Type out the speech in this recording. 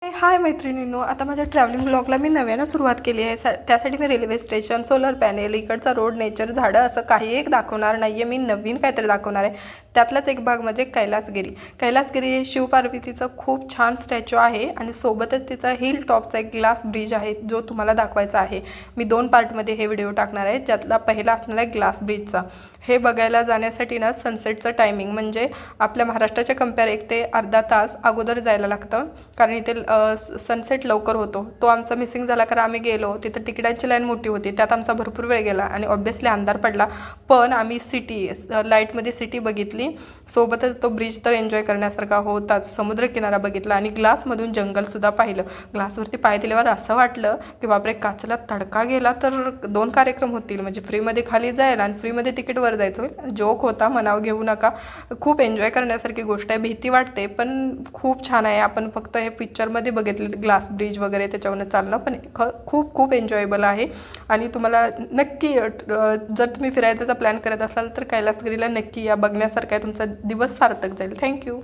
हाय मैत्रिणींनो, आता माझ्या ट्रॅव्हलिंग ब्लॉगला मी नव्यानं सुरुवात केली आहे. त्यासाठी मी रेल्वे स्टेशन, सोलर पॅनेल, इकडचा रोड, नेचर, झाडं असं काही एक दाखवणार नाही आहे. मी नवीन काहीतरी दाखवणार आहे. त्यातलाच एक भाग म्हणजे कैलासगिरी. कैलासगिरी हे शिवपार्वतीचं खूप छान स्टॅच्यू आहे आणि सोबतच तिचा हिल टॉपचा एक ग्लास ब्रिज आहे जो तुम्हाला दाखवायचा आहे. मी 2 पार्टमध्ये हे व्हिडिओ टाकणार आहे. ज्यातला पहिला असणार आहे ग्लास ब्रिजचा. हे बघायला जाण्यासाठी ना सनसेटचं टायमिंग म्हणजे आपल्या महाराष्ट्राच्या कंपेअर 1 ते अर्धा तास अगोदर जायला लागतं, कारण इथे सनसेट लवकर होतो. तो आमचा मिसिंग झाला, कारण आम्ही गेलो तिथं तिकिटांची लाईन मोठी होती, त्यात आमचा भरपूर वेळ गेला आणि ऑब्व्हियसली अंधार पडला. पण आम्ही सिटी लाईटमध्ये सिटी बघितली, सोबतच तो ब्रिज तर एन्जॉय करण्यासारखा होताच. समुद्रकिनारा बघितला आणि ग्लासमधून जंगलसुद्धा पाहिलं. ग्लासवरती पाय दिल्यावर असं वाटलं की बापरे, काचला तडका गेला तर 2 कार्यक्रम होतील. म्हणजे फ्रीमध्ये खाली जायला आणि फ्रीमध्ये तिकीट वर जायचं. जोक होता, मनाव घेऊ नका. खूप एन्जॉय करण्यासारखी गोष्ट आहे. भीती वाटते पण खूप छान आहे. आपण फक्त हे पिक्चरमध्ये बघितले ग्लास ब्रिज वगैरे, त्याच्यावरून चालणं, पण खूप खूप एन्जॉयबल आहे. आणि तुम्हाला नक्की जर तुम्ही फिरायचा प्लॅन करत असाल तर कैलासगिरीला नक्की या. बघण्यासारखं आहे. तुमचा दिवस सार्थक जाईल. थँक्यू.